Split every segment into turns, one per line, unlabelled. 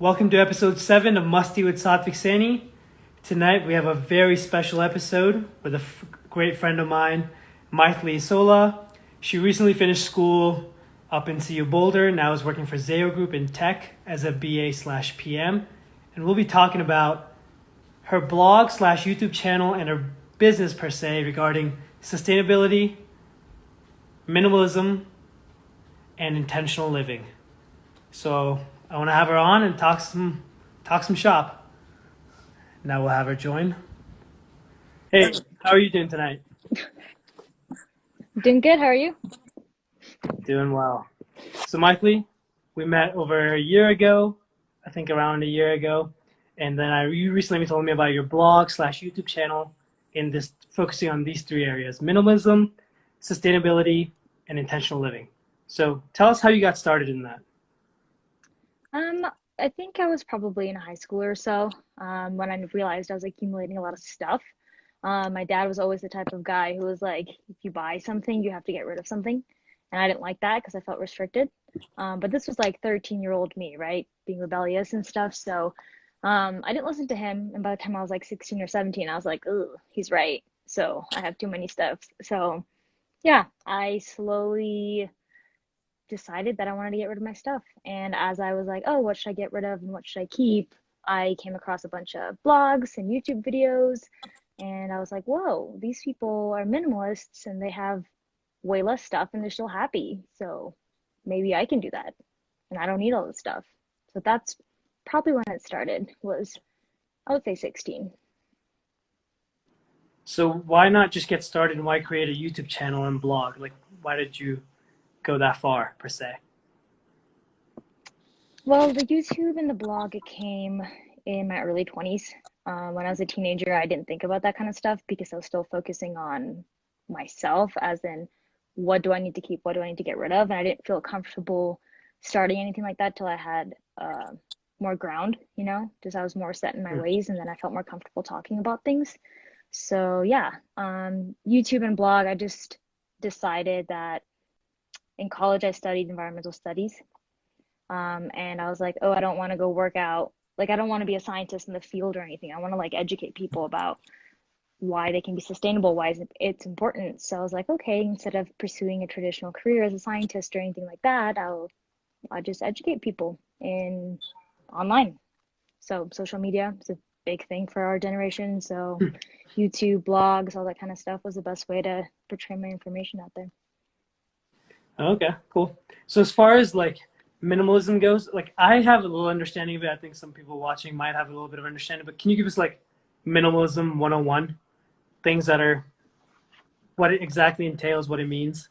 Welcome to episode 7 of Masti with Satvik Saini. Tonight we have a very special episode with a great friend of mine, Mythili Isola. She recently finished school up in CU Boulder, now is working for Zayo Group in tech as a BA/PM. And we'll be talking about her blog/YouTube channel and her business per se regarding sustainability, minimalism, and intentional living. So I want to have her on and talk some shop. Now we'll have her join. Hey, how are you doing tonight?
Doing good. How are you?
Doing well. So Mythili, we met over a year ago, I think around a year ago, and then you recently told me about your blog/YouTube channel in this focusing on these three areas: minimalism, sustainability, and intentional living. So tell us how you got started in that.
I think I was probably in high school or so when I realized I was accumulating a lot of stuff. My dad was always the type of guy who was like, if you buy something, you have to get rid of something. And I didn't like that because I felt restricted. But this was like 13-year-old me, right? Being rebellious and stuff. So I didn't listen to him. And by the time I was like 16 or 17, I was like, oh, he's right. So I have too many stuff. So yeah, I slowly decided that I wanted to get rid of my stuff. And as I was like, oh, what should I get rid of and what should I keep? I came across a bunch of blogs and YouTube videos. And I was like, whoa, these people are minimalists and they have way less stuff and they're still happy. So maybe I can do that. And I don't need all this stuff. So that's probably when it started, was I would say 16.
So why not just get started and why create a YouTube channel and blog? Like, why did you go that far per se?
Well, the YouTube and the blog, it came in my early 20s. When I was a teenager, I didn't think about that kind of stuff because I was still focusing on myself, as in, what do I need to keep? What do I need to get rid of? And I didn't feel comfortable starting anything like that till I had more ground, just I was more set in my ways and then I felt more comfortable talking about things. So yeah, YouTube and blog, I just decided that in college I studied environmental studies. And I was like, oh, I don't want to go work out. Like, I don't want to be a scientist in the field or anything. I want to like educate people about why they can be sustainable, why it's important. So I was like, okay, instead of pursuing a traditional career as a scientist or anything like that, I'll just educate people in online. So social media is a big thing for our generation. So YouTube, blogs, all that kind of stuff was the best way to portray my information out there.
Okay, cool. So as far as like minimalism goes, like I have a little understanding of it. I think some people watching might have a little bit of understanding, but can you give us like minimalism 101? Things that are what it exactly entails, what it means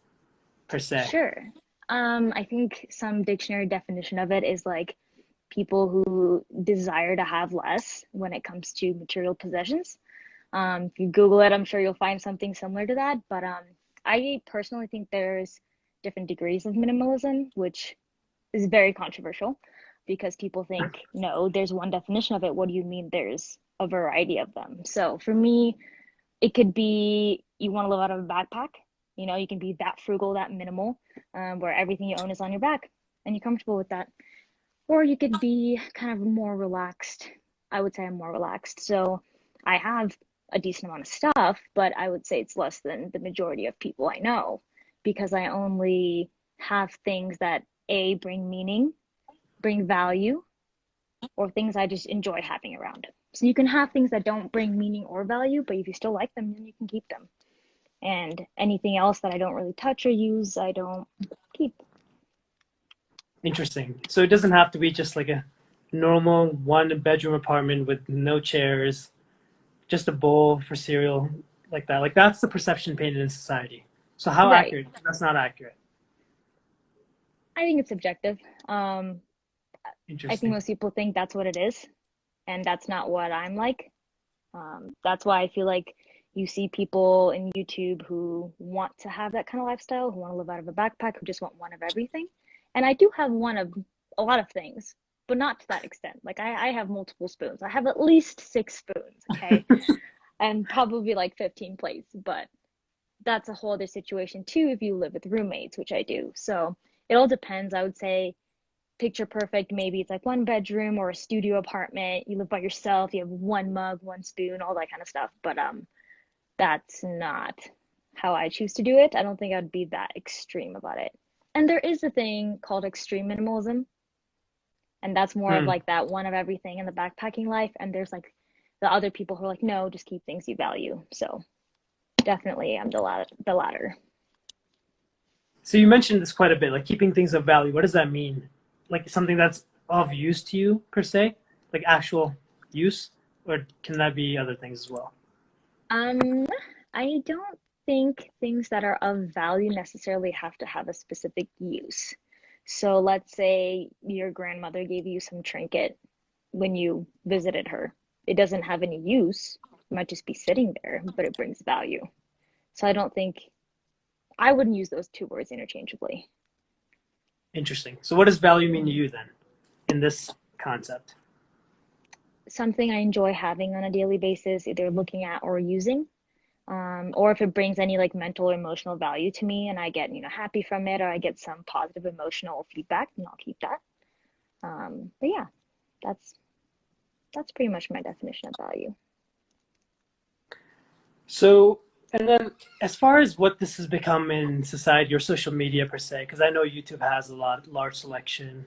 per se.
Sure. I think some dictionary definition of it is like people who desire to have less when it comes to material possessions. If you Google it, I'm sure you'll find something similar to that. But I personally think there's different degrees of minimalism, which is very controversial because people think, no, there's one definition of it. What do you mean there's a variety of them? So for me, it could be you want to live out of a backpack. You can be that frugal, that minimal, where everything you own is on your back and you're comfortable with that. Or you could be kind of more relaxed. I would say I'm more relaxed. So I have a decent amount of stuff, but I would say it's less than the majority of people I know because I only have things that A, bring meaning, bring value, or things I just enjoy having around. So you can have things that don't bring meaning or value, but if you still like them, then you can keep them. And anything else that I don't really touch or use, I don't keep.
Interesting. So it doesn't have to be just like a normal one bedroom apartment with no chairs, just a bowl for cereal like that. Like that's the perception painted in society. So how
Right.
accurate? That's not accurate.
I think it's subjective. I think
Interesting.
most people think that's what it is, and that's not what I'm like. That's why I feel like you see people in YouTube who want to have that kind of lifestyle, who want to live out of a backpack, who just want one of everything. And I do have one of a lot of things, but not to that extent. Like I have multiple spoons. I have at least 6 spoons, okay? And probably like 15 plates, but that's a whole other situation too if you live with roommates, which I do. So it all depends. I would say picture perfect, maybe it's like one bedroom or a studio apartment, you live by yourself, you have one mug, one spoon, all that kind of stuff. But that's not how I choose to do it. I don't think I'd be that extreme about it. And there is a thing called extreme minimalism, and that's more of
Hmm.
like that one of everything in the backpacking life. And there's like the other people who are like, no, just keep things you value. So definitely I'm the latter.
So you mentioned this quite a bit, like keeping things of value. What does that mean? Like something that's of use to you per se, like actual use, or can that be other things as well?
Um, I don't think things that are of value necessarily have to have a specific use. So let's say your grandmother gave you some trinket when you visited her. It doesn't have any use. It might just be sitting there, but it brings value. So I don't think I wouldn't use those two words interchangeably.
Interesting. So what does value mean to you then in this concept?
Something I enjoy having on a daily basis, either looking at or using. Or if it brings any like mental or emotional value to me and I get, happy from it or I get some positive emotional feedback, then I'll keep that. But yeah, that's that's pretty much my definition of value.
So, and then as far as what this has become in society or social media per se, because I know YouTube has a large selection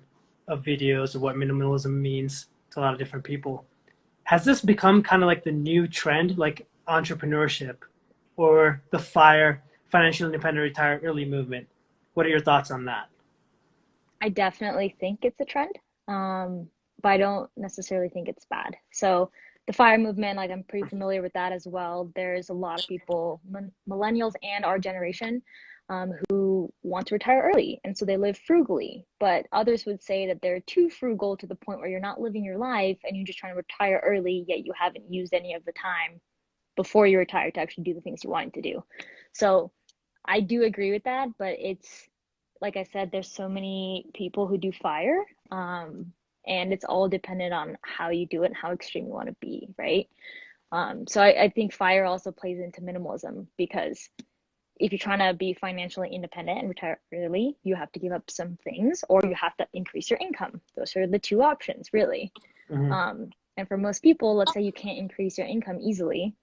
of videos of what minimalism means to a lot of different people. Has this become kind of like the new trend, like entrepreneurship or the FIRE, financial independent retire early movement? What are your thoughts on that?
I definitely think it's a trend, but I don't necessarily think it's bad. So the FIRE movement, like I'm pretty familiar with that as well. There's a lot of people, millennials and our generation, who want to retire early, and so they live frugally. But others would say that they're too frugal to the point where you're not living your life and you're just trying to retire early, yet you haven't used any of the time before you retire to actually do the things you wanted to do. So I do agree with that, but it's like I said, there's so many people who do fire, and it's all dependent on how you do it and how extreme you want to be, right? So I think fire also plays into minimalism because if you're trying to be financially independent and retire early, you have to give up some things or you have to increase your income. Those are the two options, really.
Mm-hmm.
And for most people, let's say you can't increase your income easily,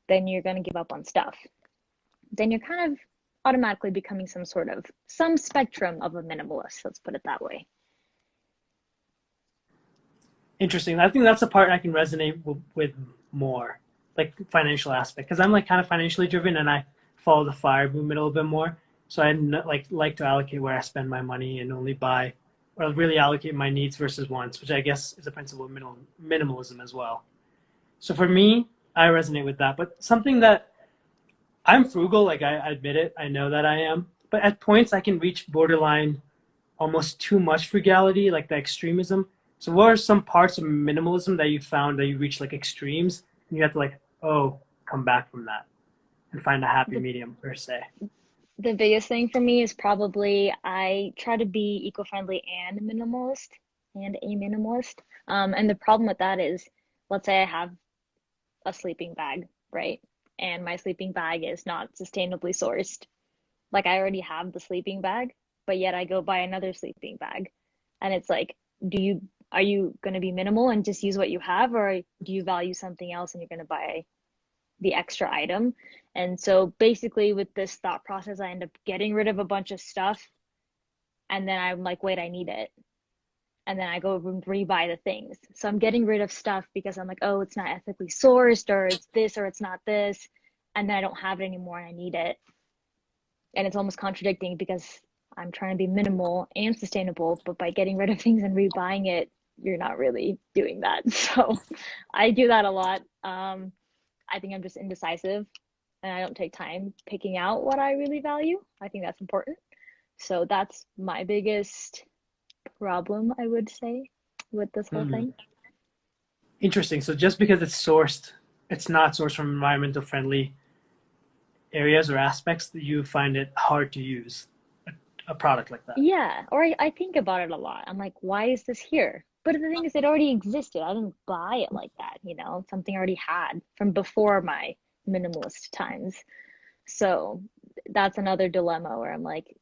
then you're going to give up on stuff. Then you're kind of automatically becoming some spectrum of a minimalist, let's put it that way.
Interesting. I think that's a part I can resonate with more, like financial aspect, because I'm like kind of financially driven and I follow the FIRE movement a little bit more. So I like to allocate where I spend my money and only buy, or really allocate my needs versus wants, which I guess is a principle of minimalism as well. So for me, I resonate with that. But something that I'm frugal, like I admit it, I know that I am. But at points, I can reach borderline almost too much frugality, like the extremism. So, what are some parts of minimalism that you found that you reach like extremes, and you have to like, oh, come back from that and find a happy
The
medium per se?
the biggest thing for me is probably I try to be eco-friendly and minimalist and a minimalist. And the problem with that is, let's say I have a sleeping bag, right? And my sleeping bag is not sustainably sourced. Like I already have the sleeping bag, but yet I go buy another sleeping bag. And it's like, do you are you going to be minimal and just use what you have, or do you value something else and you're going to buy the extra item? And so basically with this thought process, I end up getting rid of a bunch of stuff and then I'm like, wait, I need it. And then I go rebuy the things. So I'm getting rid of stuff because I'm like, oh, it's not ethically sourced, or it's this, or it's not this. And then I don't have it anymore and I need it. And it's almost contradicting because I'm trying to be minimal and sustainable, but by getting rid of things and rebuying it, you're not really doing that. So I do that a lot. I think I'm just indecisive and I don't take time picking out what I really value. I think that's important. So that's my biggest problem, I would say, with this whole
Hmm.
thing.
Interesting. So just because it's not sourced from environmental friendly areas or aspects, that you find it hard to use a product like that.
Yeah, or I think about it a lot. I'm like, why is this here? But the thing is, it already existed. I didn't buy it like that, something I already had from before my minimalist times. So that's another dilemma where I'm like,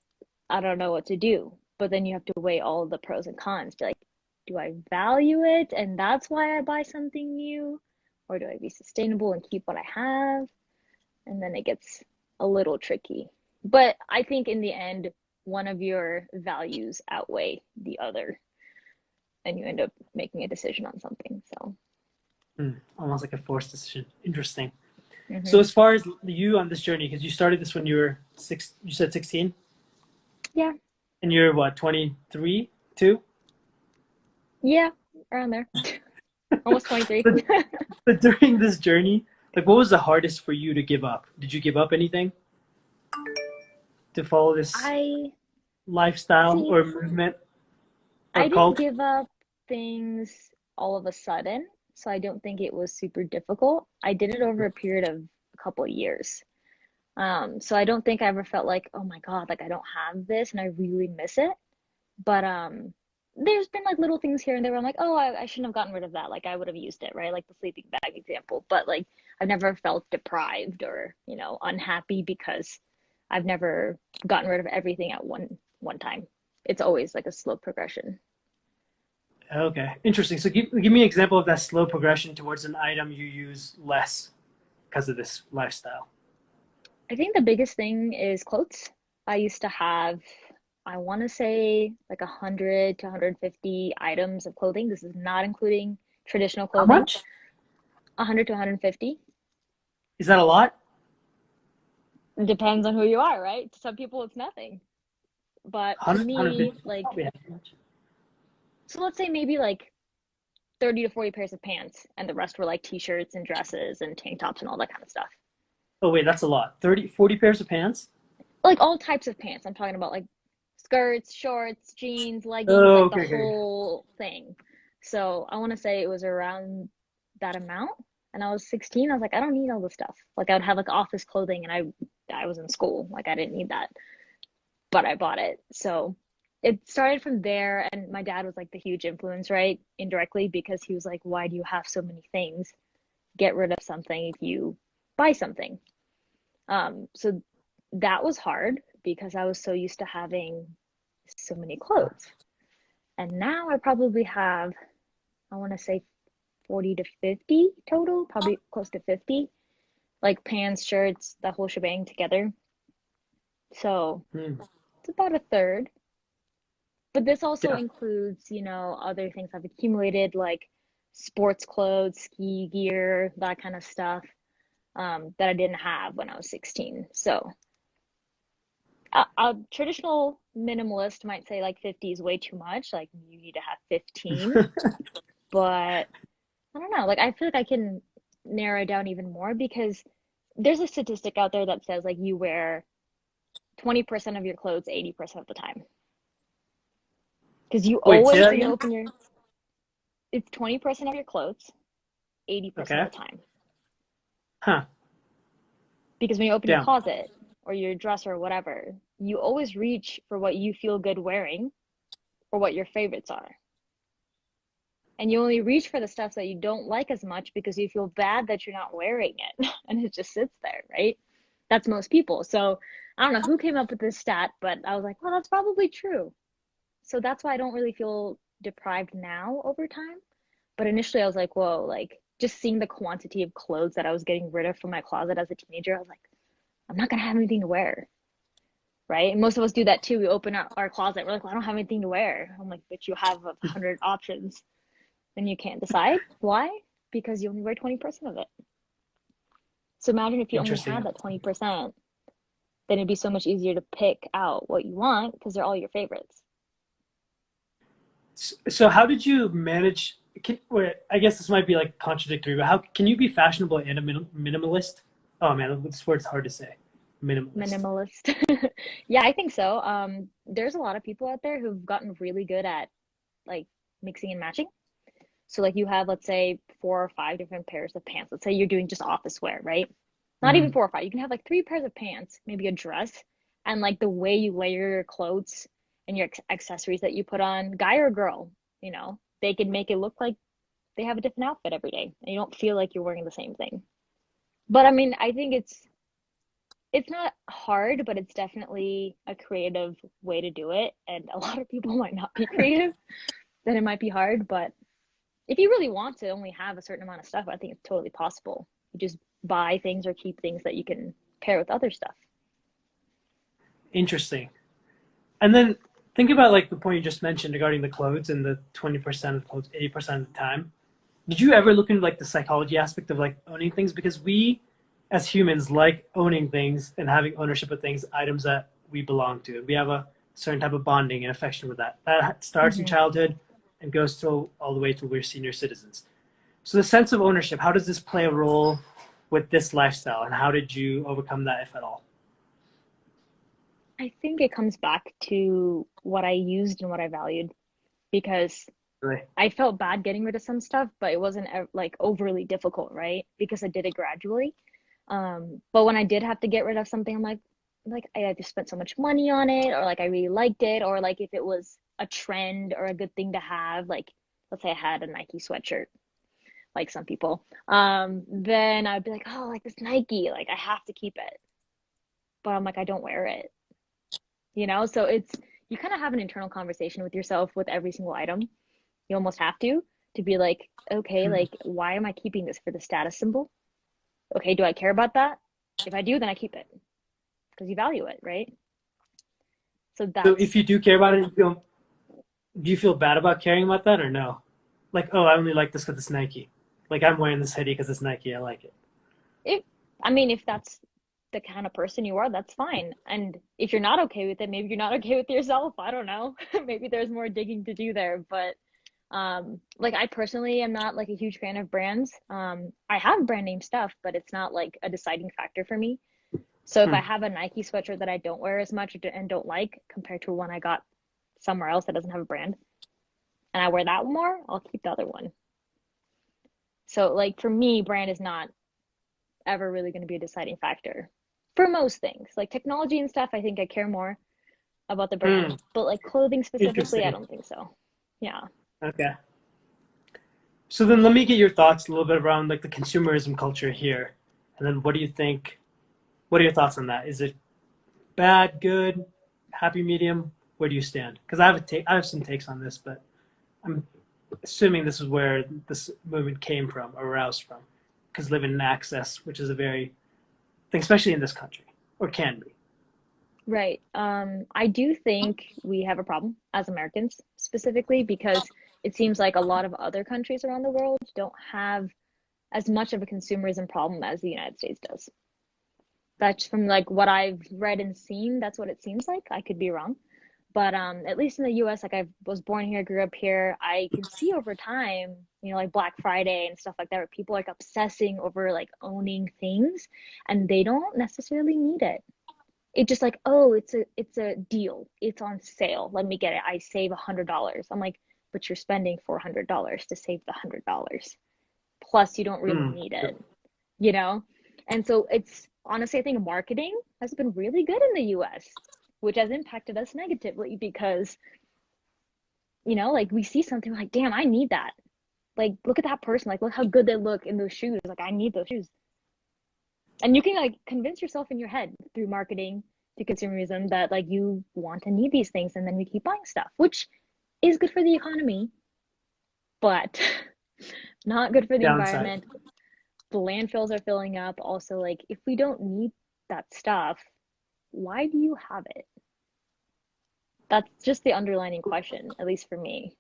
I don't know what to do. but then you have to weigh all the pros and cons. Be like, do I value it and that's why I buy something new? Or do I be sustainable and keep what I have? And then it gets a little tricky. But I think in the end, one of your values outweigh the other, and you end up making a decision on something. So,
Almost like a forced decision. Interesting. So
hmm
as far as you on this journey, because you started this when you were six, you said 16,
yeah,
and you're what, 23, two?
yeah, around there, almost 23.
But, but during this journey, like what was the hardest for you to give up? Did you give up anything to follow this
I
lifestyle
see.
or movement or
I didn't
cult?
give up things all of a sudden, so I don't think it was super difficult. I did it over a period of a couple of years. So I don't think I ever felt like, oh my God, like I don't have this and I really miss it. But there's been like little things here and there where I'm like, oh, I shouldn't have gotten rid of that. Like I would have used it, right? Like the sleeping bag example. But like I've never felt deprived or, unhappy because I've never gotten rid of everything at one time. It's always like a slow progression.
Okay, interesting. So give me an example of that slow progression towards an item you use less because of this lifestyle.
I think the biggest thing is clothes. I used to have, I want to say like 100 to 150 items of clothing. This is not including traditional
How
clothing.
much?
100 to 150.
Is that a lot?
Depends on who you are, right? To some people, it's nothing. But to
100,
me, like,
probably half as much.
so let's say maybe like 30 to 40 pairs of pants, and the rest were like t-shirts and dresses and tank tops and all that kind of stuff.
Oh wait, that's a lot. 30, 40 pairs of pants?
Like all types of pants. I'm talking about like skirts, shorts, jeans, leggings,
Oh,
like the
okay, okay.
whole thing. So I want to say it was around that amount. And I was 16. I was like, I don't need all this stuff. Like I would have like office clothing, and I was in school. Like I didn't need that, but I bought it. So it started from there. And my dad was like the huge influence, right? Indirectly, because he was like, why do you have so many things? Get rid of something if you buy something. So that was hard because I was so used to having so many clothes. And now I probably have, I want to say 40 to 50 total, probably close to 50, like pants, shirts, the whole shebang together. So
Hmm.
it's about a third. But this also
Yeah.
includes, other things I've accumulated, like sports clothes, ski gear, that kind of stuff, that I didn't have when I was 16. So a traditional minimalist might say like 50 is way too much. Like you need to have 15. But I don't know. Like I feel like I can narrow it down even more because there's a statistic out there that says like you wear 20% of your clothes 80% of the time. Because you
Wait, say
always,
that
when you
again?
open it's 20% of your clothes 80%
Okay.
of the time.
Huh.
Because when you open your
Damn.
closet or your dresser or whatever, you always reach for what you feel good wearing or what your favorites are. And you only reach for the stuff that you don't like as much because you feel bad that you're not wearing it and it just sits there, right? That's most people. So I don't know who came up with this stat, but I was like, well, that's probably true. So that's why I don't really feel deprived now over time. But initially I was like, whoa, like just seeing the quantity of clothes that I was getting rid of from my closet as a teenager, I was like, I'm not gonna have anything to wear, right? And most of us do that too. We open our closet, we're like, well, I don't have anything to wear. I'm like, but you have 100 options. Then you can't decide. Why? Because you only wear 20% of it. So imagine if you only had
Interesting.
that 20%, then it'd be so much easier to pick out what you want because they're all your favorites.
So how did you manage? Wait, I guess this might be like contradictory, but how can you be fashionable and a minimalist? Oh man, this word's hard to say. Minimalist.
Minimalist. Yeah, I think so. There's a lot of people out there who've gotten really good at like mixing and matching. So like you have, let's say, 4 or 5 different pairs of pants. Let's say you're doing just office wear, right? Not even
Mm.
4 or 5. You can have like 3 pairs of pants, maybe a dress, and like the way you layer your clothes and your accessories that you put on, guy or girl, they can make it look like they have a different outfit every day, and you don't feel like you're wearing the same thing. But I mean, I think it's it's not hard, but it's definitely a creative way to do it. And a lot of people might not be creative, then it might be hard. But if you really want to only have a certain amount of stuff, I think it's totally possible. You just buy things or keep things that you can pair with other stuff.
Interesting. And then think about like the point you just mentioned regarding the clothes and the 20% of the clothes, 80% of the time. Did you ever look into like the psychology aspect of like owning things? Because we as humans like owning things and having ownership of things, items that we belong to. We have a certain type of bonding and affection with that. That starts in
Hmm.
childhood and goes through all the way to we're senior citizens. So the sense of ownership, how does this play a role with this lifestyle and how did you overcome that if at all?
I think it comes back to what I used and what I valued because
Really?
I felt bad getting rid of some stuff, but it wasn't like overly difficult, right? Because I did it gradually. But when I did have to get rid of something, I'm like I either spent so much money on it, or like I really liked it, or like if it was a trend or a good thing to have, like let's say I had a Nike sweatshirt, like some people, then I'd be like, oh, like this Nike, like I have to keep it. But I'm like, I don't wear it, you know? So it's you kind of have an internal conversation with yourself with every single item. You almost have to be like, okay,
Hmm.
like why am I keeping this for the status symbol? Okay, do I care about that? If I do, then I keep it because you value it, right? So
So
that's
if you do care about it, do you feel bad about caring about that or no? Like, oh, I only like this because it's Nike. Like, I'm wearing this hoodie because it's Nike. I like it.
if I mean, if that's the kind of person you are, that's fine. And if you're not okay with it, maybe you're not okay with yourself. I don't know. Maybe there's more digging to do there. But like I personally am not like a huge fan of brands. I have brand name stuff, but it's not like a deciding factor for me. So if I
Hmm.
have a Nike sweatshirt that I don't wear as much and don't like compared to one I got somewhere else that doesn't have a brand, and I wear that more, I'll keep the other one. So like for me, brand is not ever really going to be a deciding factor for most things. Like technology and stuff, I think I care more about the
Hmm.
brand, but like clothing specifically, I
Interesting.
don't think so. Yeah.
Okay. So then let me get your thoughts a little bit around like the consumerism culture here. And then what do you think? What are your thoughts on that? Is it bad, good, happy medium? Where do you stand? Because I have some takes on this, but I'm assuming this is where this movement came from, or aroused from. Because living in access, which is a very thing, especially in this country, or can be.
Right. I do think we have a problem as Americans specifically because it seems like a lot of other countries around the world don't have as much of a consumerism problem as the United States does. That's from like what I've read and seen, that's what it seems like. I could be wrong. But at least in the US, like I was born here, grew up here, I can see over time, like Black Friday and stuff like that, where people like obsessing over like owning things and they don't necessarily need it. It's just like, oh, it's a deal. It's on sale. Let me get it. I save $100. I'm like, but you're spending $400 to save the $100. Plus, you don't really
Hmm.
need it, you know? And so it's honestly, I think marketing has been really good in the US, which has impacted us negatively because, like we see something like, damn, I need that. Like, look at that person. Like, look how good they look in those shoes. Like, I need those shoes. And you can like convince yourself in your head through marketing, through consumerism that like you want to need these things. And then we keep buying stuff, which is good for the economy, but not good for the
Downside.
environment. The landfills are filling up. Also, like, if we don't need that stuff, why do you have it? That's just the underlining question, at least for me.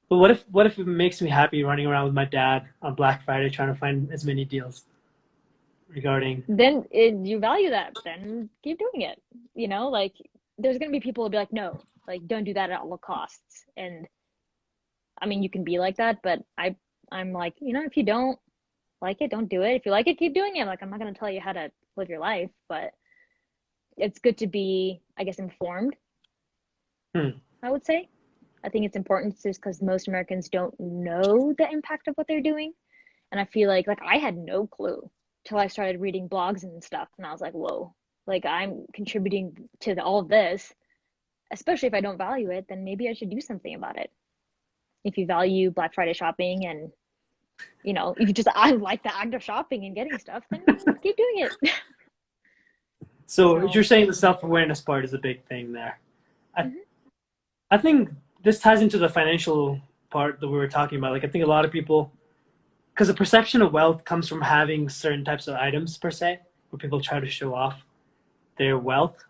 But what if it makes me happy running around with my dad on Black Friday trying to find as many deals regarding
Then you value that, then keep doing it. Like there's gonna be people who'll be like, no, like don't do that at all costs. And I mean, you can be like that, but I'm like, if you don't like it, don't do it. If you like it, keep doing it. Like I'm not gonna tell you how to live your life, but it's good to be, I guess, informed,
hmm,
I would say. I think it's important just because most Americans don't know the impact of what they're doing. And I feel like I had no clue till I started reading blogs and stuff. And I was like, whoa, like I'm contributing to all of this, especially if I don't value it, then maybe I should do something about it. If you value Black Friday shopping and, if you just, I like the act of shopping and getting stuff, then keep doing it.
So you're
So,
saying the self-awareness part is a big thing there. I
mhm.
I think this ties into the financial part that we were talking about. Like I think a lot of people, because the perception of wealth comes from having certain types of items per se, where people try to show off their wealth,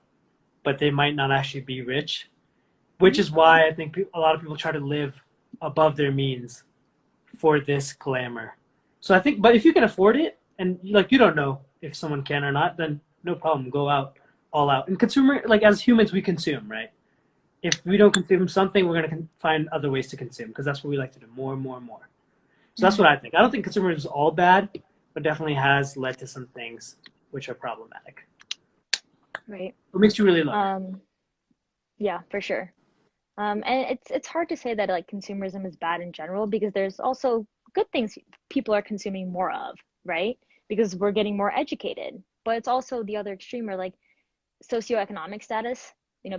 but they might not actually be rich, which
Mhm.
is why I think a lot of people try to live above their means for this glamour. So I think, but if you can afford it, and like you don't know if someone can or not, then no problem, go out all out. And consumer, like as humans, we consume, right? If we don't consume something, we're gonna find other ways to consume because that's what we like to do more and more and more. So that's what
Mhm.
I think. I don't think consumerism is all bad, but definitely has led to some things which are problematic.
Right.
What makes you really look?
Um, yeah, for sure. And it's hard to say that like consumerism is bad in general because there's also good things people are consuming more of, right? Because we're getting more educated. But it's also the other extreme where like socioeconomic status,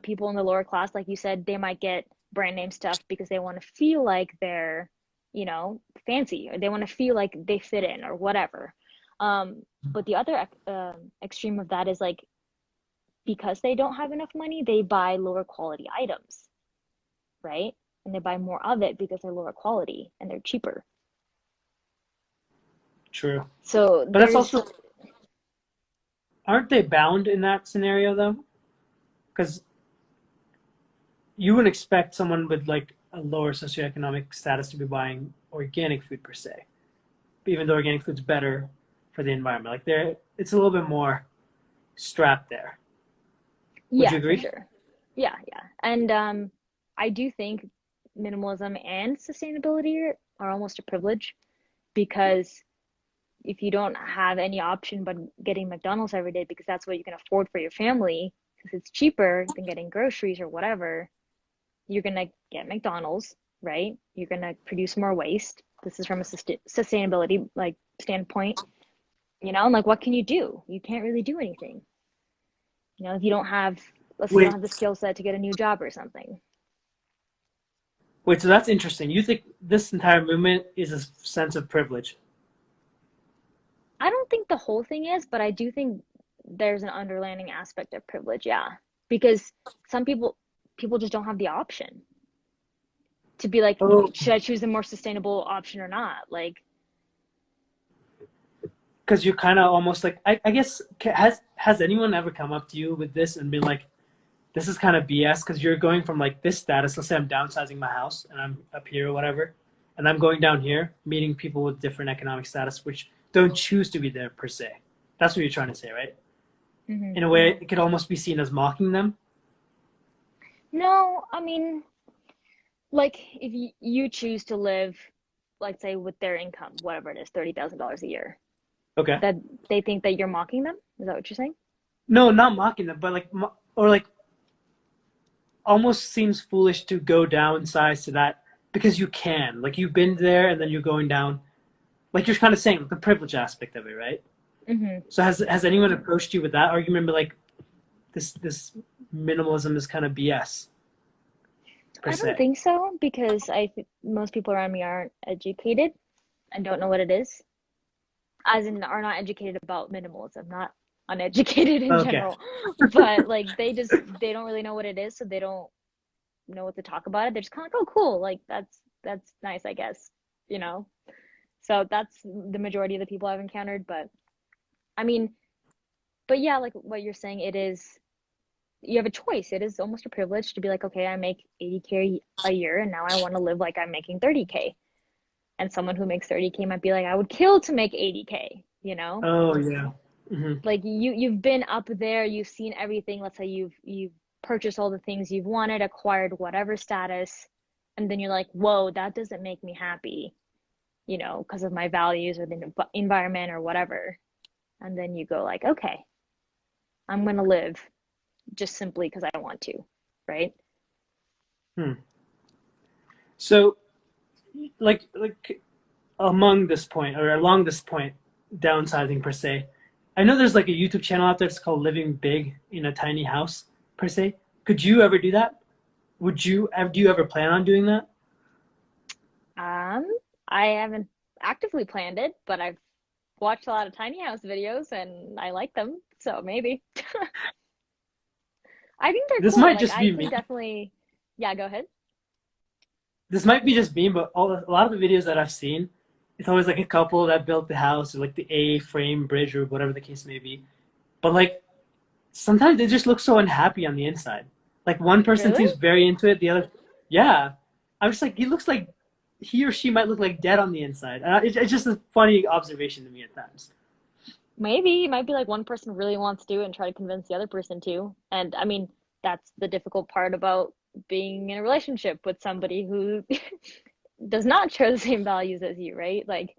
people in the lower class, like you said, they might get brand name stuff because they want to feel like they're, fancy or they want to feel like they fit in or whatever. But the other extreme of that is like because they don't have enough money, they buy lower quality items, right? And they buy more of it because they're lower quality and they're cheaper.
True,
So
but that's
there's,
also aren't they bound in that scenario though? Because you wouldn't expect someone with like a lower socioeconomic status to be buying organic food per se, even though organic food's better for the environment. Like there, it's a little bit more strapped there. Would you
yeah, for
agree?
sure. Yeah, yeah. And I do think minimalism and sustainability are almost a privilege because if you don't have any option but getting McDonald's every day because that's what you can afford for your family, because it's cheaper than getting groceries or whatever, you're gonna get McDonald's, right? You're gonna produce more waste. This is from a sustainability like standpoint, and like what can you do? You can't really do anything. If you don't have, let's say you don't
Wait,
have the skill set to get a new job or something.
wait. So that's interesting. You think this entire movement is a sense of privilege?
I don't think the whole thing is, but I do think there's an underlying aspect of privilege, yeah. Because some people just don't have the option to be like,
Oh,
should I choose the more sustainable option or not? Like,
because you're kind of almost like I guess has anyone ever come up to you with this and been like, this is kind of BS because you're going from like this status. Let's say I'm downsizing my house and I'm up here or whatever, and I'm going down here, meeting people with different economic status which don't choose to be there per se. That's what you're trying to say, right?
mhm.
In a way, it could almost be seen as mocking them.
No, I mean, like if you choose to live, like say with their income, whatever it is, $30,000 a year,
Okay.
that they think that you're mocking them? Is that what you're saying?
No, not mocking them, but like, or like, almost seems foolish to go downsize to that because you can. Like, you've been there and then you're going down. Like, you're kind of saying the privilege aspect of it, right?
Hmm.
So has anyone approached you with that argument? But like, this minimalism is kind of BS per
I don't
se.
think so because most people around me aren't educated and don't know what it is, as in are not educated about minimalism, not uneducated in
Okay.
general. But like they don't really know what it is, so they don't know what to talk about it. They're just kind of like, oh, cool, like that's nice, I guess, you know. So that's the majority of the people I've encountered. But I mean, but yeah, like what you're saying, it is you have a choice. It is almost a privilege to be like, okay, I make 80K a year, and now I want to live like I'm making 30K. And someone who makes 30K might be like, I would kill to make 80K, you know?
Oh yeah. Hmm.
Like you've been up there, you've seen everything. Let's say you've purchased all the things you've wanted, acquired whatever status, and then you're like, whoa, that doesn't make me happy, because of my values or the environment or whatever. And then you go like, okay, I'm gonna live just simply because I want to, right?
Hmm. So like among this point or along this point, downsizing per se. I know there's like a YouTube channel out there. It's called Living Big in a Tiny House per se. Could you ever do that? Would you? Do you ever plan on doing that?
Um, I haven't actively planned it, but I've watched a lot of tiny house videos and I like them, so maybe. I think they're
This
cool.
might
Like
just
I
be
can
me.
definitely, yeah, go ahead.
This might be just me, but a lot of the videos that I've seen, it's always like a couple that built the house or like the A-frame bridge or whatever the case may be. But like sometimes they just look so unhappy on the inside. Like one person
Really?
seems very into it, the other, yeah. I'm just like he looks like he or she might look like dead on the inside. It's just a funny observation to me at times.
Maybe it might be like one person really wants to and try to convince the other person to. And I mean, that's the difficult part about being in a relationship with somebody who does not share the same values as you, right? Like,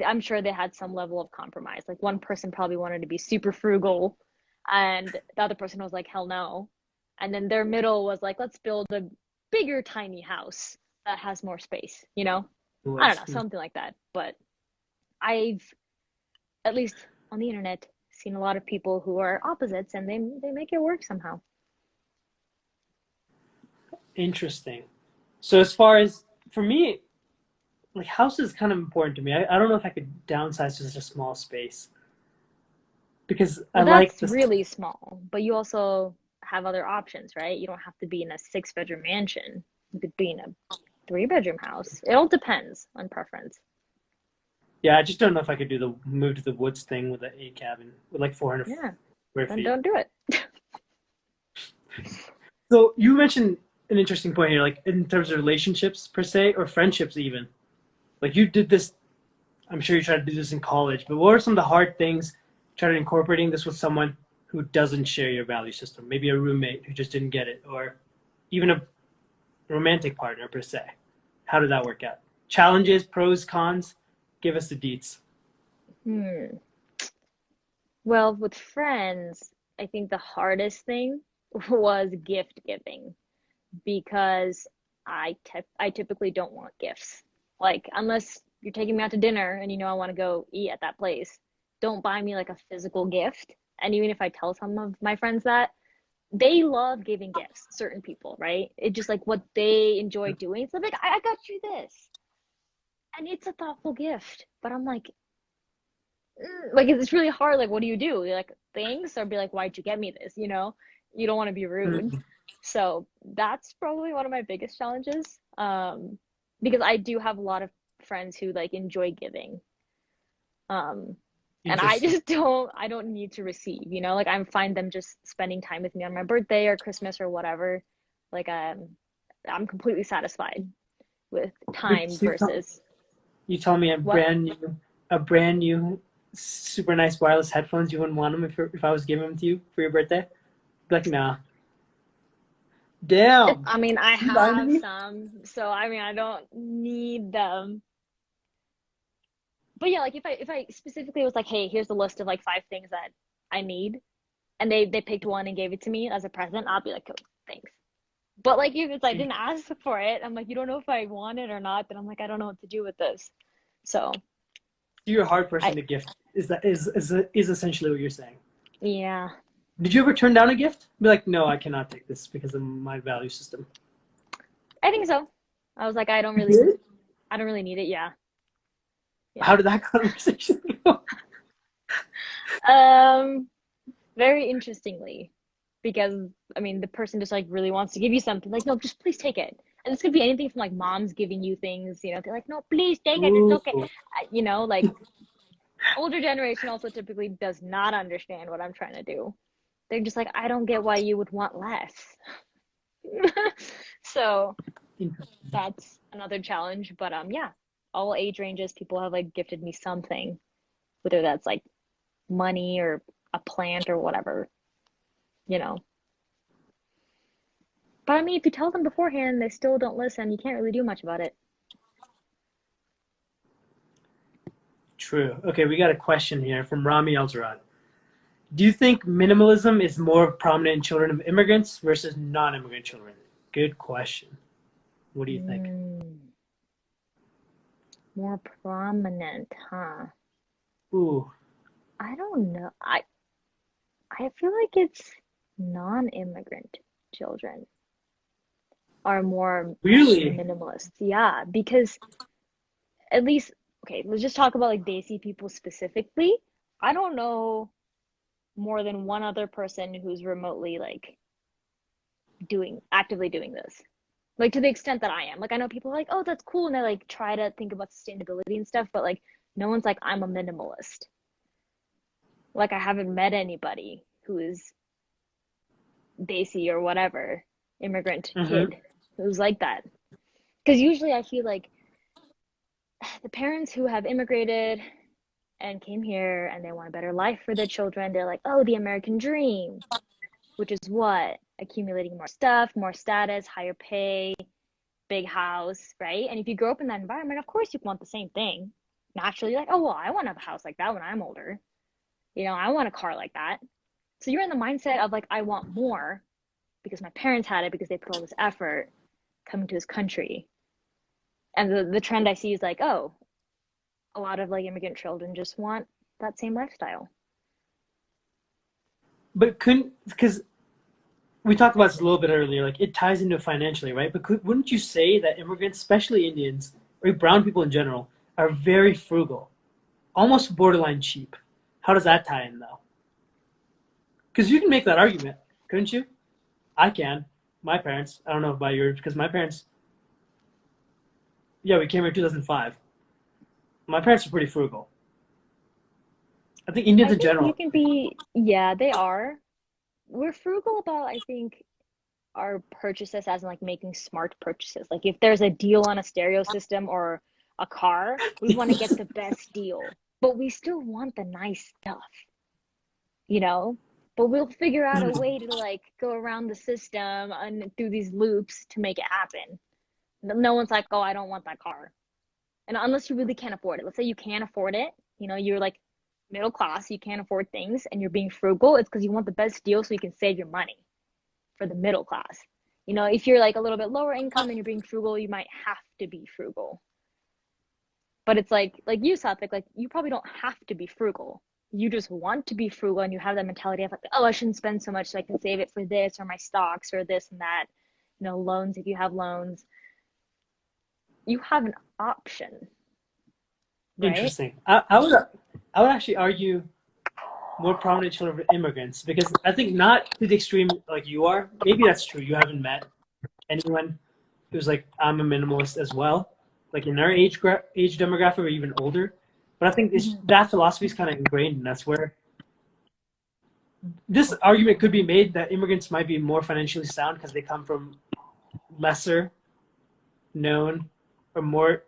I'm sure they had some level of compromise. Like, one person probably wanted to be super frugal, and the other person was like, hell no. And then their middle was like, let's build a bigger tiny house that has more space, you know? I don't know, something like that. But I've, at least on the internet, seen a lot of people who are opposites and they make it work somehow.
Interesting. So as far as for me, like house is kind of important to me. I don't know if I could downsize to such a small space because I
Well,
like
that's
this.
really small, but you also have other options, right? You don't have to be in a six-bedroom mansion. You could be in a three-bedroom house. It all depends on preference.
Yeah, I just don't know if I could do the move to the woods thing with a cabin with like 400
Yeah,
square
then
feet.
don't do it.
So you mentioned an interesting point here, like in terms of relationships per se or friendships even. Like you did this, I'm sure you tried to do this in college, but what are some of the hard things trying to incorporating this with someone who doesn't share your value system? Maybe a roommate who just didn't get it, or even a romantic partner per se. How did that work out? Challenges, pros, cons. Give us the deets.
Hmm. Well, with friends, I think the hardest thing was gift giving because I typically don't want gifts. Like unless you're taking me out to dinner and you know I want to go eat at that place, don't buy me like a physical gift. And even if I tell some of my friends that, they love giving gifts, certain people, right? It's just like what they enjoy doing. It's like I got you this. And it's a thoughtful gift. But I'm like, like it's really hard. Like, what do? You're like, thanks, or be like, why'd you get me this? You know, you don't want to be rude.
Mm,
So that's probably one of my biggest challenges. Because I do have a lot of friends who like enjoy giving. And I
interesting.
just I don't need to receive, you know, like I'm fine them just spending time with me on my birthday or Christmas or whatever. Like I'm completely satisfied with time
So
versus
you tell me
what?
a brand new, super nice wireless headphones. You wouldn't want them if I was giving them to you for your birthday. Be like, nah. Damn.
I mean, I
You lying to
have
me?
some, so I mean, I don't need them. But yeah, like if I specifically was like, hey, here's a list of like five things that I need, and they picked one and gave it to me as a present, I'll be like, cool, thanks. But like if it's I didn't ask for it, I'm like, you don't know if I want it or not, then I'm like, I don't know what to do with this. So
You're a hard
I
person to gift. Is essentially what you're saying.
yeah,
Did you ever turn down a gift? Be like, no, I cannot take this because of my value system.
I think so. I was like,
You did?
I don't really need it. Yeah,
How
yeah.
did that conversation go?
Um, very interestingly, because I mean, the person just like really wants to give you something. Like, no, just please take it. And this could be anything from like moms giving you things. You know, they're like, no, please take it. It's
Ooh.
okay. You know, like older generation also typically does not understand what I'm trying to do. They're just like, I don't get why you would want less. So that's another challenge. But yeah, all age ranges, people have like gifted me something, whether that's like money or a plant or whatever, you know. But I mean, if you tell them beforehand, they still don't listen. You can't really do much about it.
True. Okay, we got a question here from Rami Elzarad. Do you think minimalism is more prominent in children of immigrants versus non-immigrant children? Good question. What do you think?
Mm, more prominent, huh?
Ooh,
I don't know. I feel like it's non-immigrant children are more
really?
minimalist. Yeah, because at least okay, let's just talk about like Desi people specifically. I don't know more than one other person who's remotely like actively doing this. Like to the extent that I am. Like I know people are like, oh, that's cool, and they like try to think about sustainability and stuff, but like no one's like, I'm a minimalist. Like I haven't met anybody who is Desi or whatever, immigrant
Mm-hmm.
kid who's like that. Because usually I feel like the parents who have immigrated and came here and they want a better life for their children, they're like, oh, the American dream, which is what? Accumulating more stuff, more status, higher pay, big house, right? And if you grow up in that environment, of course you want the same thing. Naturally, you're like, oh, well, I want to have a house like that when I'm older. You know, I want a car like that. So you're in the mindset of like, I want more because my parents had it because they put all this effort coming to this country. And the trend I see is like, oh, a lot of like immigrant children just want that same lifestyle.
But couldn't, because we talked about this a little bit earlier, like it ties into financially, right? But wouldn't you say that immigrants, especially Indians or brown people in general, are very frugal, almost borderline cheap? How does that tie in though? Because you can make that argument, couldn't you? I can. My parents, I don't know about yours, because my parents, yeah, we came here in 2005. My parents are pretty frugal. I think Indians
I
in
think you
general.
can be, yeah, they are. We're frugal about, I think, our purchases as in like making smart purchases. Like if there's a deal on a stereo system or a car, we want to get the best deal, but we still want the nice stuff, you know? But we'll figure out a way to like go around the system and through these loops to make it happen. No one's like, oh, I don't want that car. And unless you really can't afford it, let's say you can't afford it, you know, you're like middle class, you can't afford things and you're being frugal, it's because you want the best deal so you can save your money for the middle class. You know, if you're like a little bit lower income and you're being frugal, you might have to be frugal. But it's like you, Satvik, like you probably don't have to be frugal. You just want to be frugal and you have that mentality of like, oh, I shouldn't spend so much so I can save it for this or my stocks or this and that. You know, loans if you have loans. You have an option, right?
Interesting. I would actually argue more prominent children of immigrants because I think not to the extreme like you are. Maybe that's true. You haven't met anyone who's like I'm a minimalist as well, like in our age demographic or even older. But I think
Mm-hmm.
that philosophy is kind of ingrained, and that's where this argument could be made that immigrants might be more financially sound because they come from lesser known or more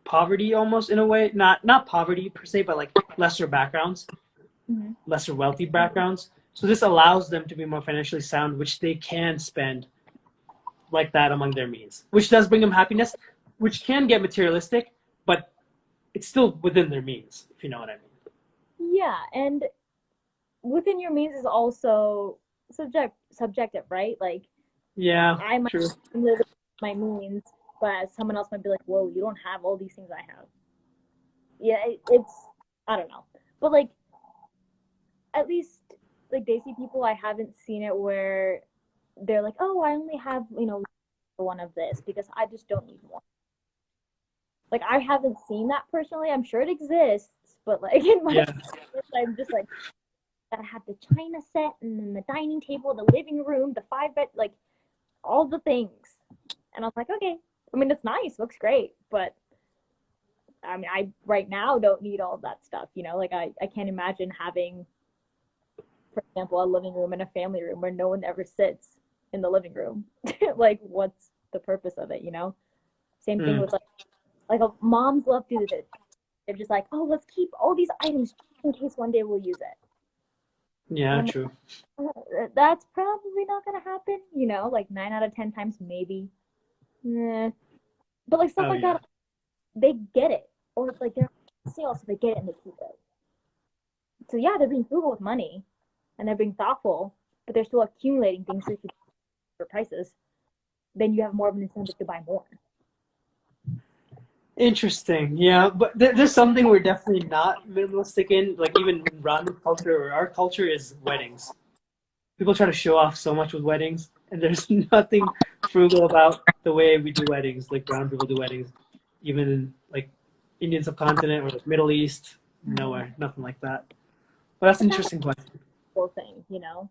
poverty almost in a way, not poverty per se, but like lesser backgrounds,
Mm-hmm.
lesser wealthy backgrounds. So this allows them to be more financially sound, which they can spend like that among their means, which does bring them happiness, which can get materialistic, but it's still within their means, if you know what I mean.
Yeah, and within your means is also subjective, right? Like
Yeah,
I might
true.
live within my means, but someone else might be like, "Whoa, you don't have all these things I have." Yeah, it's I don't know, but like at least like Desi people, I haven't seen it where they're like, "Oh, I only have one of this because I just don't need more." Like I haven't seen that personally. I'm sure it exists, but like in my
Yeah.
I'm just like that I had the china set and then the dining table, the living room, the five bed, like all the things. And I was like, okay. I mean, it's nice, looks great, but I mean, I right now don't need all of that stuff. You know, like I can't imagine having, for example, a living room and a family room where no one ever sits in the living room. Like, what's the purpose of it? You know. Same thing
Mm.
with like moms love to do this. They're just like, oh, let's keep all these items in case one day we'll use it. And
Yeah,
I'm
true.
that's probably not gonna happen, you know, like 9 out of 10 times maybe. Eh. But like stuff
Oh
like
yeah.
that, they get it. Or like they're on sale, so they get it and they keep it. So yeah, they're being frugal with money and they're being thoughtful, but they're still accumulating things so for prices. Then you have more of an incentive to buy more.
Interesting. Yeah, but there's something we're definitely not minimalistic in, like even in Rwanda culture or our culture is weddings. People try to show off so much with weddings, and there's nothing frugal about the way we do weddings, like brown people do weddings, even in like Indian subcontinent or like Middle East? Nowhere, nothing like that. Well, that's an
But that's
interesting question.
a cool thing, you know?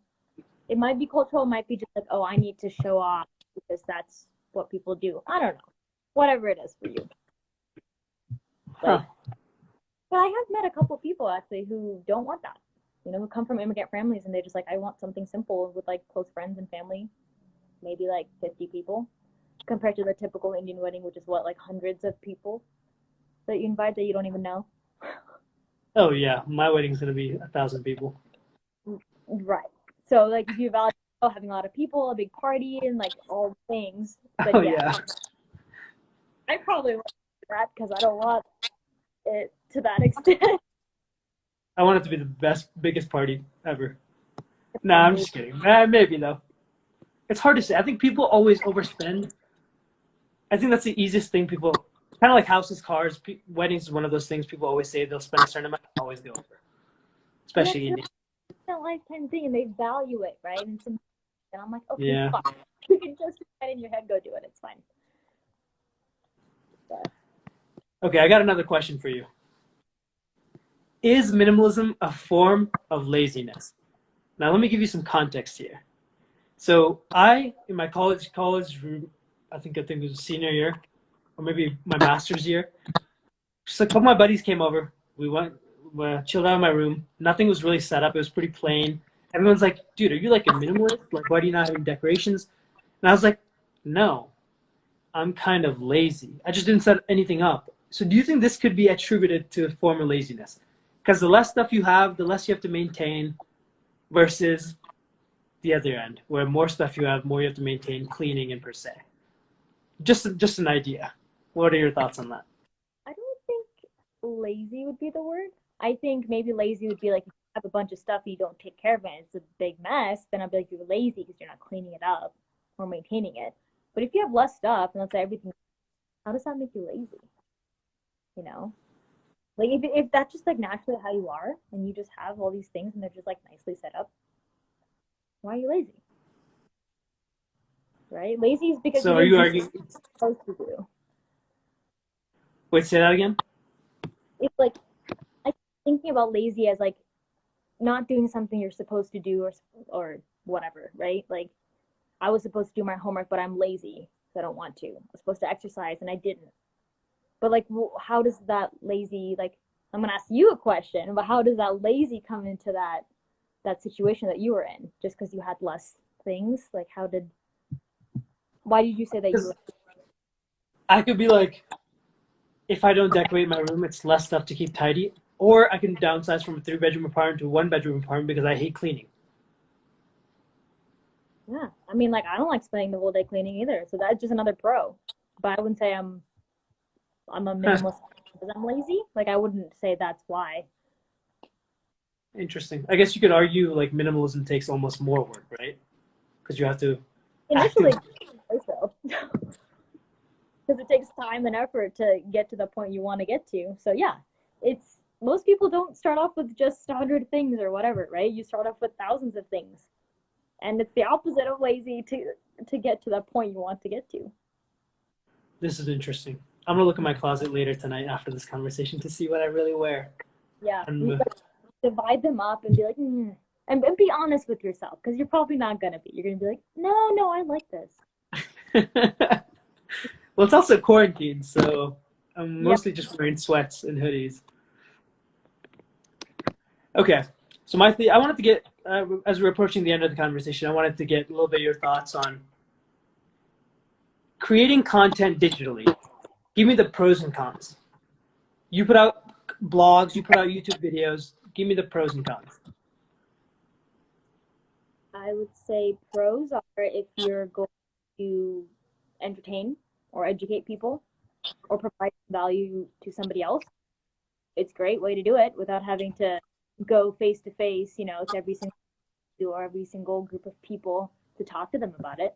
It might be cultural, it might be just like, oh, I need to show off because that's what people do. I don't know. Whatever it is for you.
Huh.
Like, but I have met a couple people actually who don't want that. You know, who come from immigrant families and they're just like, I want something simple with like close friends and family, maybe like 50 people, compared to the typical Indian wedding, which is what, like hundreds of people that you invite that you don't even know.
Oh yeah, my wedding's gonna be 1,000 people.
Right. So like if you value having a lot of people, a big party, and like all the things,
Oh
then yeah,
yeah,
I probably won't do that because I don't want it to that extent.
I want it to be the best, biggest party ever. Nah, I'm just kidding. Maybe though. It's hard to say. I think people always overspend. I think that's the easiest thing people kind of like houses, cars, weddings is one of those things people always say they'll spend a certain amount, always go over,
And it's
especially Indian.
not a lifetime thing, and they value it, right? And I'm like, okay,
Yeah.
fine. You can just get in your head, go do it. It's fine. But
Okay, I got another question for you. Is minimalism a form of laziness? Now, let me give you some context here. So, in my college, I think it was senior year, or maybe my master's year. Just a couple of my buddies came over. We chilled out in my room. Nothing was really set up. It was pretty plain. Everyone's like, "Dude, are you like a minimalist? Like, why do you not have any decorations?" And I was like, "No, I'm kind of lazy. I just didn't set anything up." So, do you think this could be attributed to a form of laziness? Because the less stuff you have, the less you have to maintain, versus the other end, where more stuff you have, more you have to maintain cleaning and per se. Just an idea. What are your thoughts on that?
I don't think lazy would be the word. I think maybe lazy would be like if you have a bunch of stuff and you don't take care of it, it's a big mess, then I'd be like you're lazy because you're not cleaning it up or maintaining it. But if you have less stuff and let's say everything, how does that make you lazy? You know? Like if that's just like naturally how you are and you just have all these things and they're just like nicely set up, why are you lazy? Right? Lazy is because you
So, are
didn't
you
do something
arguing?
you're supposed to do.
Wait, say that again.
It's like I thinking about lazy as like not doing something you're supposed to do or whatever, right? Like I was supposed to do my homework, but I'm lazy, so I don't want to. I was supposed to exercise and I didn't. But like, how does that lazy like? I'm gonna ask you a question, but how does that lazy come into that situation that you were in just because you had less things? Like, why did you say that you were?
I could be like, if I don't decorate my room, it's less stuff to keep tidy. Or I can downsize from a 3 bedroom apartment to a 1 bedroom apartment because I hate cleaning.
Yeah, I mean, like I don't like spending the whole day cleaning either, so that's just another pro. But I wouldn't say I'm a
Huh,
minimalist because I'm lazy. Like I wouldn't say that's why.
interesting. I guess you could argue like minimalism takes almost more work, right? Because you have to
Initially,
actively.
so because it takes time and effort to get to the point you want to get to. So yeah, it's most people don't start off with just 100 things or whatever, right? You start off with thousands of things, and it's the opposite of lazy to get to the point you want to get to.
This is interesting. I'm gonna look at my closet later tonight after this conversation to see what I really wear.
Yeah, you
And
like divide them up and be like, and be honest with yourself because you're probably not gonna be. You're gonna be like, no, no, I like this.
well, it's also quarantine, so I'm
Yeah,
mostly just wearing sweats and hoodies. Okay, so I wanted to get as we're approaching the end of the conversation, I wanted to get a little bit of your thoughts on creating content digitally. Give me the pros and cons. You put out blogs, you put out YouTube videos. Give me the pros and cons.
I would say pros are if you're going to entertain or educate people or provide value to somebody else. It's a great way to do it without having to go face to face, to every single or every single group of people to talk to them about it.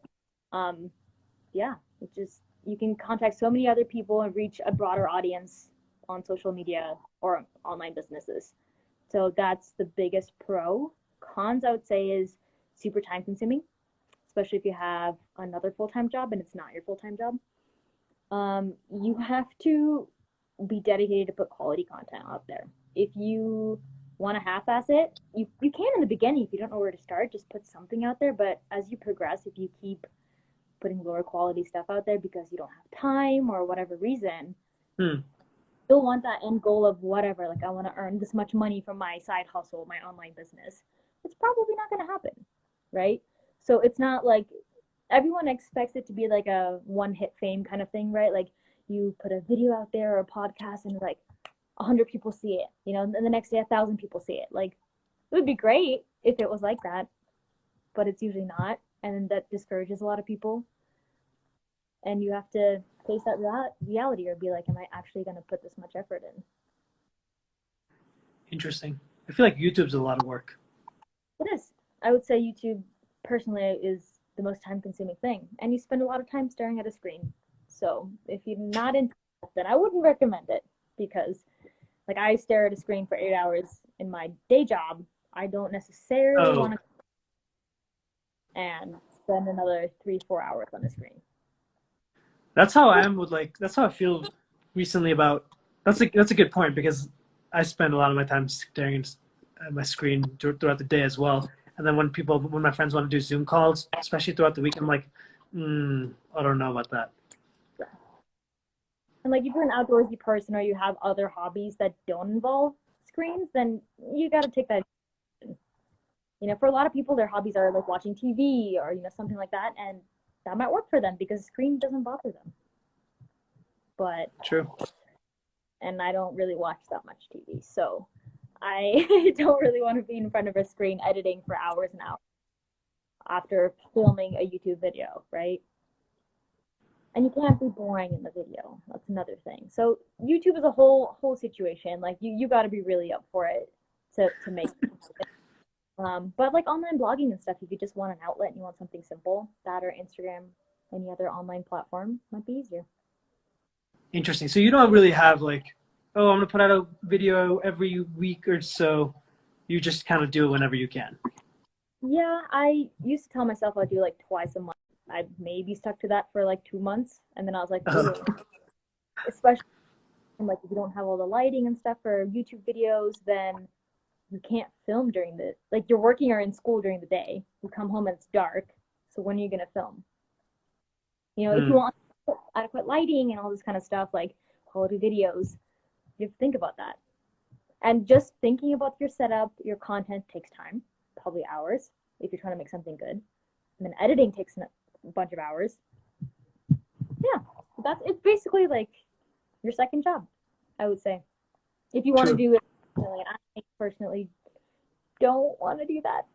Um, yeah, it just you can contact so many other people and reach a broader audience on social media or online businesses. So that's the biggest pro. Cons I would say is super time consuming, especially if you have another full time job and it's not your full time job. You have to be dedicated to put quality content out there. If you want to half-ass it, you can in the beginning. If you don't know where to start, just put something out there. But as you progress, if you keep putting lower quality stuff out there because you don't have time or whatever reason, you'll want that end goal of whatever, like I want to earn this much money from my side hustle, my online business. It's probably not going to happen, right? So it's not like everyone expects it to be like a one-hit fame kind of thing, right? Like you put a video out there or a podcast and like 100 people see it, you know, and the next day 1,000 people see it. Like it would be great if it was like that, but it's usually not, and that discourages a lot of people. And you have to face that reality or be like, am I actually going to put this much effort in?
Interesting. I feel like YouTube's a lot of work.
It is. I would say YouTube personally is the most time consuming thing, and you spend a lot of time staring at a screen. So if you're not into that, then I wouldn't recommend it, because like I stare at a screen for 8 hours in my day job. I don't necessarily want to and spend another 3-4 hours on the screen.
That's how I am with that's how I feel recently about, that's a good point, because I spend a lot of my time staring at my screen throughout the day as well. And then when my friends want to do Zoom calls, especially throughout the week, I'm like, I don't know about that.
Yeah. And like if you're an outdoorsy person or you have other hobbies that don't involve screens, then you got to take that. You know, for a lot of people, their hobbies are like watching TV or, you know, something like that. And that might work for them because screen doesn't bother them. But
true.
And I don't really watch that much TV, so I don't really want to be in front of a screen editing for hours and hours after filming a YouTube video, right? And you can't be boring in the video. That's another thing. So YouTube is a whole situation. Like you got to be really up for it to make it. But like online blogging and stuff, if you just want an outlet and you want something simple, that or Instagram, any other online platform might be easier.
Interesting. So you don't really have like, oh, I'm going to put out a video every week or so. You just kind of do it whenever you can.
Yeah, I used to tell myself I'd do like twice a month. I maybe stuck to that for like 2 months. And then I was like, especially like if you don't have all the lighting and stuff for YouTube videos, then you can't film during like you're working or in school during the day. You come home and it's dark. So when are you going to film? You know, if you want adequate lighting and all this kind of stuff, like quality videos, you have to think about that. And just thinking about your setup, your content takes time, probably hours if you're trying to make something good. And then editing takes a bunch of hours. Yeah, it's basically like your second job, I would say. If you want to do it, and I personally don't want to do that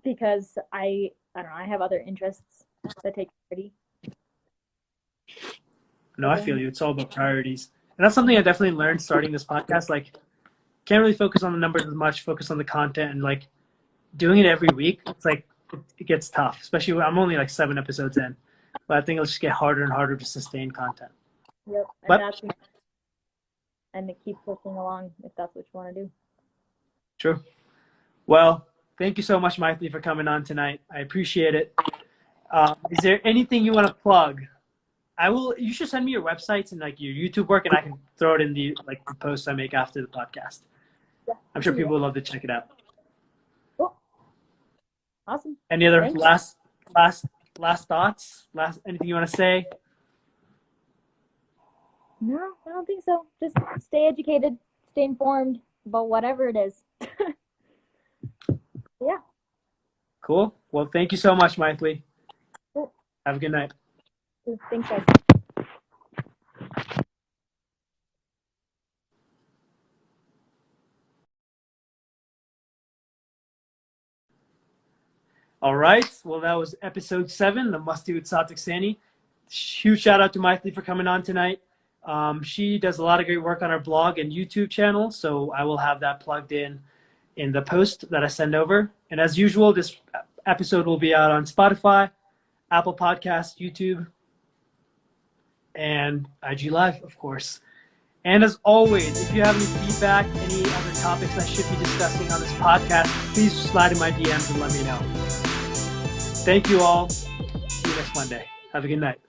because I don't know, I have other interests that take priority.
No, I feel you. It's all about priorities. And that's something I definitely learned starting this podcast. Like, can't really focus on the numbers as much, focus on the content, and like doing it every week. It's like, it gets tough, especially when I'm only like 7 episodes in, but I think it'll just get harder and harder to sustain content.
Yep. And to keep pushing along if that's what you want to do.
True. Well, thank you so much, Mythili, for coming on tonight. I appreciate it. Is there anything you want to plug? You should send me your websites and like your YouTube work, and I can throw it in the posts I make after the podcast. Yeah, I'm sure people would love to check it out.
Cool. Awesome.
Any other last thoughts? Anything you want to say?
No, I don't think so. Just stay educated, stay informed about whatever it is. Yeah.
Cool. Well, thank you so much, Mythili.
Cool.
Have a good night.
Thanks, guys.
All right. Well, that was episode 7, the Masti with Satvik Saini. Huge shout out to Mythili for coming on tonight. She does a lot of great work on our blog and YouTube channel, so I will have that plugged in the post that I send over. And as usual, this episode will be out on Spotify, Apple Podcasts, YouTube, and IG Live, of course. And as always, if you have any feedback, any other topics I should be discussing on this podcast, please slide in my DMs and let me know. Thank you all. See you next Monday. Have a good night.